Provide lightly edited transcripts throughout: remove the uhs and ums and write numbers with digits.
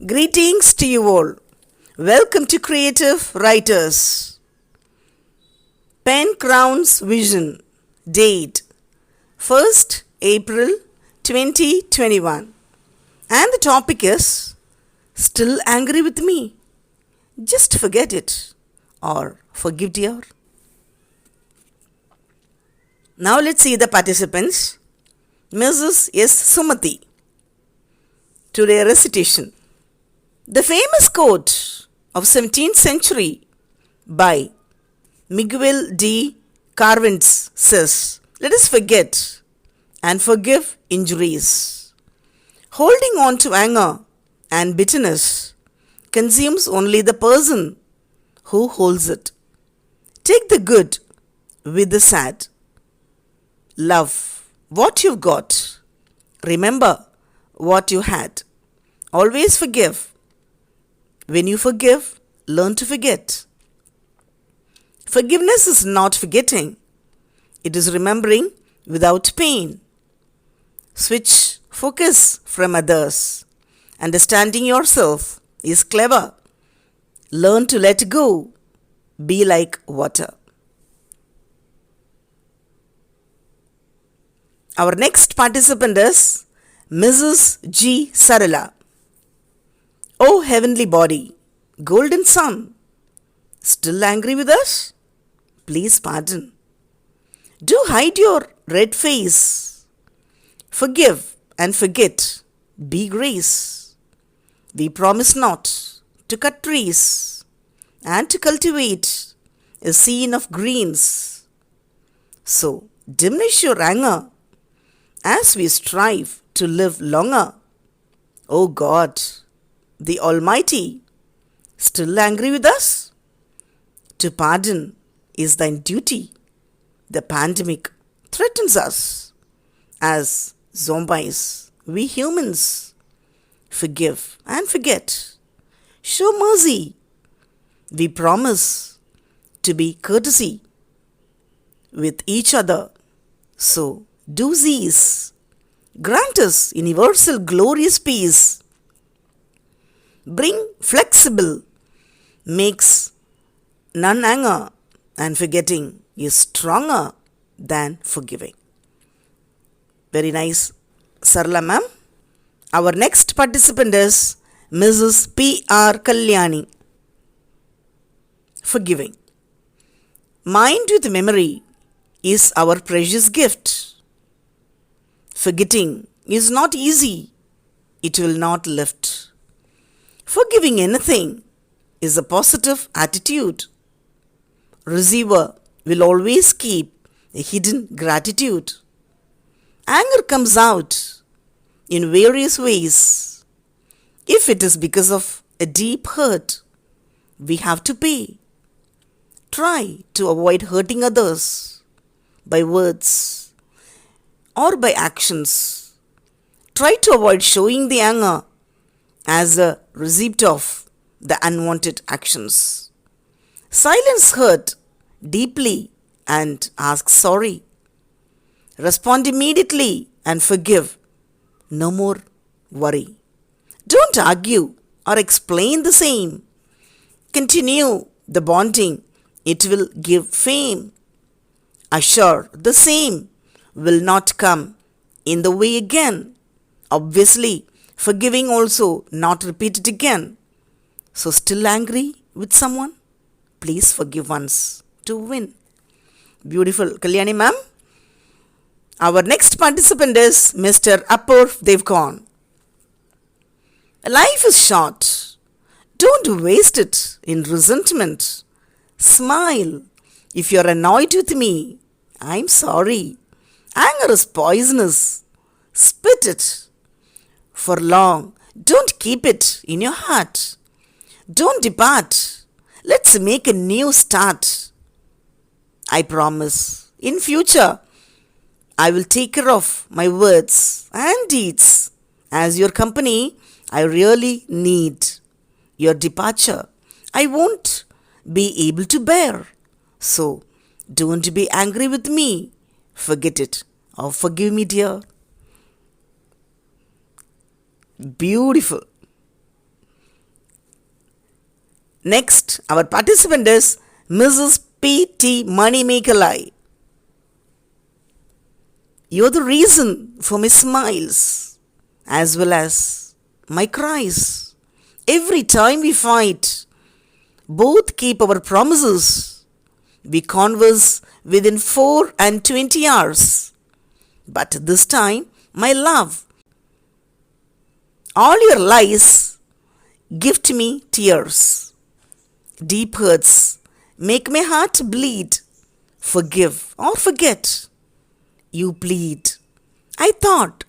Greetings to you all. Welcome to Creative Writers. Pen Crowns Vision. Date 1st April 2021. And the topic is Still Angry with Me? Just forget it. Or forgive, dear. Now let's see the participants. Mrs. S. Sumati. Today recitation. The famous quote of 17th century by Miguel de Cervantes says, "Let us forget and forgive injuries. Holding on to anger and bitterness consumes only the person who holds it. Take the good with the sad. Love what you've got. Remember what you had. Always forgive. When you forgive, learn to forget. Forgiveness is not forgetting. It is remembering without pain. Switch focus from others. Understanding yourself is clever. Learn to let go. Be like water." Our next participant is Mrs. G. Sarala. "O heavenly body, golden sun, still angry with us? Please pardon. Do hide your red face. Forgive and forget. Be grace. We promise not to cut trees and to cultivate a scene of greens. So diminish your anger as we strive to live longer. O God, the Almighty, still angry with us? To pardon is thine duty. The pandemic threatens us. As zombies, we humans forgive and forget. Show mercy. We promise to be courtesy with each other. So do these. Grant us universal glorious peace. Bring flexible, makes none anger, and forgetting is stronger than forgiving." Very nice, Sarla ma'am. Our next participant is Mrs. P. R. Kalyani. Forgiving. Mind with memory is our precious gift. Forgetting is not easy. It will not lift. Forgiving anything is a positive attitude. Receiver will always keep a hidden gratitude. Anger comes out in various ways. If it is because of a deep hurt, we have to pay. Try to avoid hurting others by words or by actions. Try to avoid showing the anger as a receipt of the unwanted actions. Silence hurt deeply and ask sorry. Respond immediately and forgive. No more worry. Don't argue or explain the same. Continue the bonding. It will give fame. Assure the same will not come in the way again. Obviously, forgiving also not repeat it again. So still angry with someone? Please forgive once to win. Beautiful, Kalyani ma'am. Our next participant is Mr. Apurv Devkon. Life is short. Don't waste it in resentment. Smile. If you're annoyed with me, I'm sorry. Anger is poisonous. Spit it. For long, don't keep it in your heart. Don't depart. Let's make a new start. I promise, in future, I will take care of my words and deeds. As your company, I really need your departure. I won't be able to bear. So, don't be angry with me. Forget it or forgive me, dear. Beautiful. Next, our participant is Mrs. P.T. Moneymaker. You're the reason for my smiles as well as my cries. Every time we fight, both keep our promises. We converse within 4 and 20 hours. But this time, my love, all your lies gift me tears. Deep hurts make my heart bleed. Forgive or forget, you plead. I thought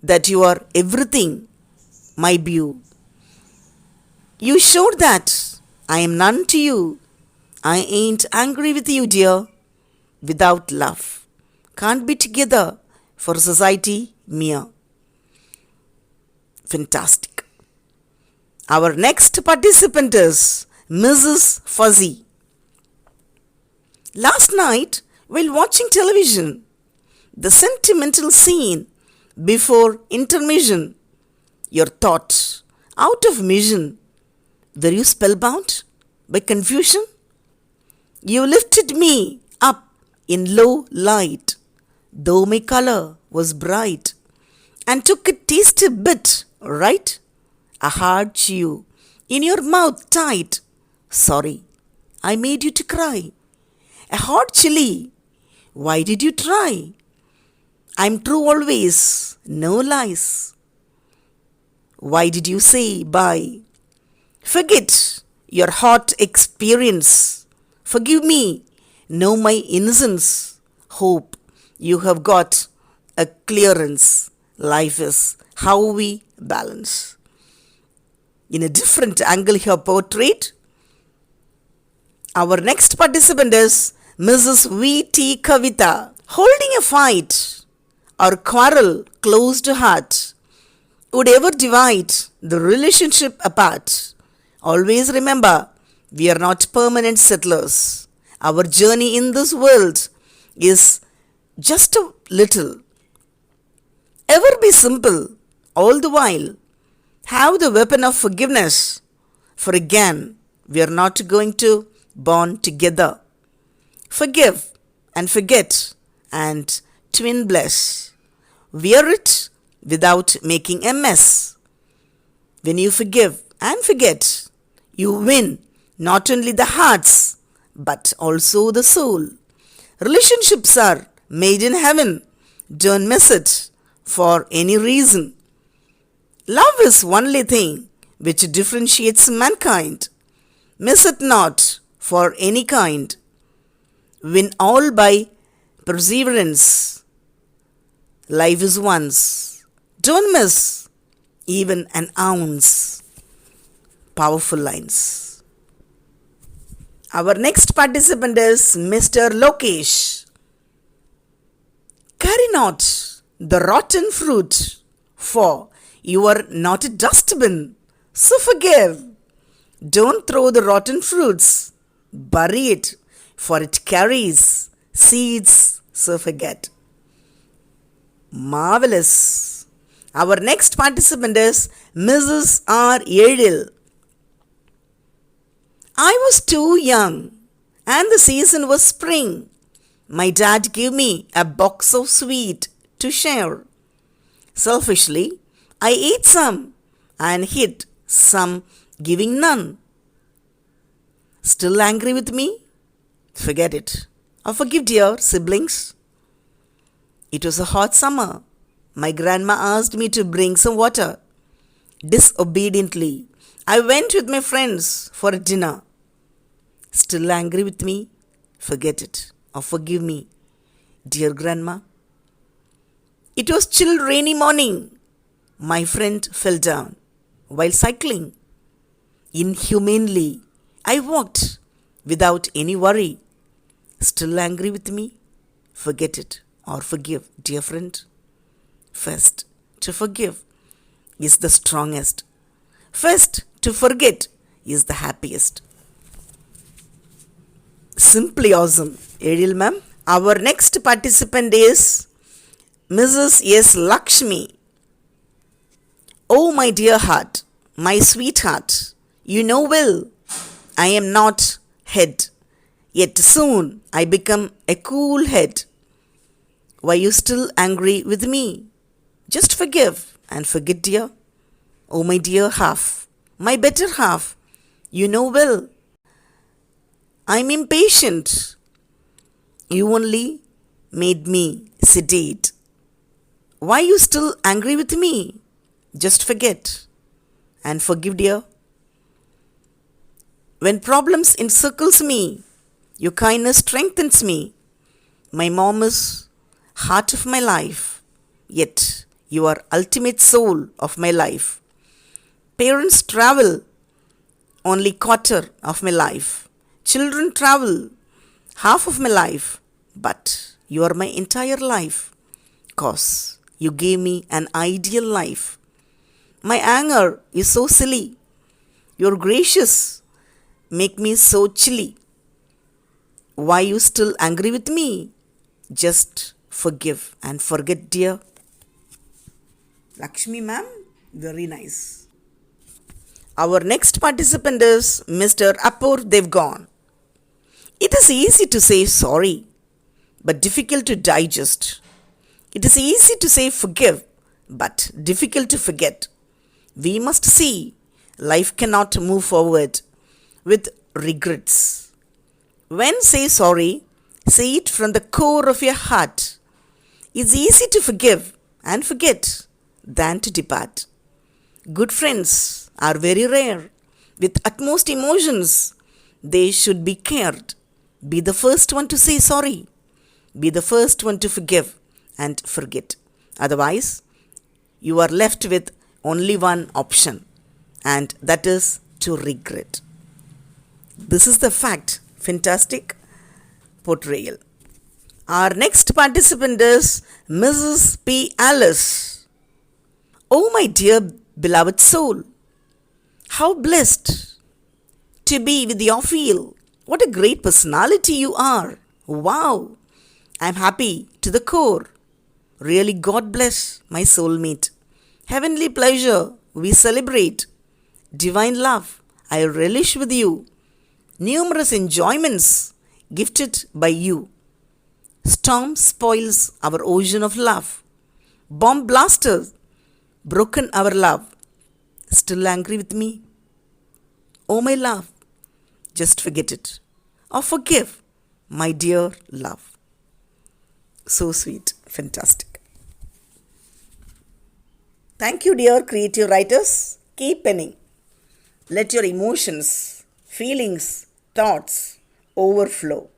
that you are everything, my beau. You showed that I am none to you. I ain't angry with you, dear. Without love, can't be together for society mere. Fantastic. Our next participant is Mrs. Fuzzy. Last night, while watching television, the sentimental scene before intermission, your thought out of mission. Were you spellbound by confusion? You lifted me up in low light, though my color was bright, and took a tasty bit, right? A hard chew in your mouth tight. Sorry, I made you to cry. A hot chili, why did you try? I'm true always, no lies. Why did you say bye? Forget your hot experience. Forgive me, know my innocence. Hope you have got a clearance. Life is how we balance. In a different angle here portrait, our next participant is Mrs. V.T. Kavita. Holding a fight or quarrel close to heart would ever divide the relationship apart. Always remember, we are not permanent settlers. Our journey in this world is just a little. Ever be simple, all the while. Have the weapon of forgiveness, for again, we are not going to bond together. Forgive and forget and twin bless. Wear it without making a mess. When you forgive and forget, you win not only the hearts but also the soul. Relationships are made in heaven. Don't miss it for any reason. Love is only thing which differentiates mankind. Miss it not for any kind. Win all by perseverance. Life is once. Don't miss even an ounce. Powerful lines. Our next participant is Mr. Lokesh. Carry not the rotten fruit, for you are not a dustbin, so forgive. Don't throw the rotten fruits, bury it, for it carries seeds, so forget. Marvelous. Our next participant is Mrs. R. Yedil. I was too young, and the season was spring. My dad gave me a box of sweet to share. Selfishly, I ate some and hid some, giving none. Still angry with me? Forget it. Or forgive, dear siblings. It was a hot summer. My grandma asked me to bring some water. Disobediently, I went with my friends for a dinner. Still angry with me? Forget it. Or forgive me, dear grandma. It was chill rainy morning. My friend fell down while cycling. Inhumanely, I walked without any worry. Still angry with me? Forget it or forgive, dear friend. First, to forgive is the strongest. First, to forget is the happiest. Simply awesome, Edil ma'am. Our next participant is Mrs. S. Lakshmi. Oh, my dear heart, my sweetheart, you know well, I am not head, yet soon I become a cool head. Why you still angry with me? Just forgive and forget, dear. Oh, my dear half, my better half, you know well, I'm impatient. You only made me sedate. Why you still angry with me? Just forget and forgive, dear. When problems encircles me, your kindness strengthens me. My mom is heart of my life, yet you are ultimate soul of my life. Parents travel only quarter of my life. Children travel half of my life, but you are my entire life, 'cause you gave me an ideal life. My anger is so silly. Your gracious make me so chilly. Why you still angry with me? Just forgive and forget, dear. Lakshmi ma'am, very nice. Our next participant is Mr. Apur Devgan. It is easy to say sorry, but difficult to digest. It is easy to say forgive, but difficult to forget. We must see life cannot move forward with regrets. When say sorry, say it from the core of your heart. It's easy to forgive and forget than to depart. Good friends are very rare. With utmost emotions, they should be cared. Be the first one to say sorry. Be the first one to forgive and forget. Otherwise, you are left with only one option, and that is to regret. This is the fact. Fantastic portrayal. Our next participant is Mrs. P. Alice. Oh, my dear beloved soul, how blessed to be with your feel. What a great personality you are. Wow, I'm happy to the core. Really, God bless my soulmate. Heavenly pleasure we celebrate. Divine love I relish with you. Numerous enjoyments gifted by you. Storm spoils our ocean of love. Bomb blasters broken our love. Still angry with me? Oh, my love, just forget it. Or forgive, my dear love. So sweet, fantastic. Thank you, dear creative writers. Keep penning. Let your emotions, feelings, thoughts overflow.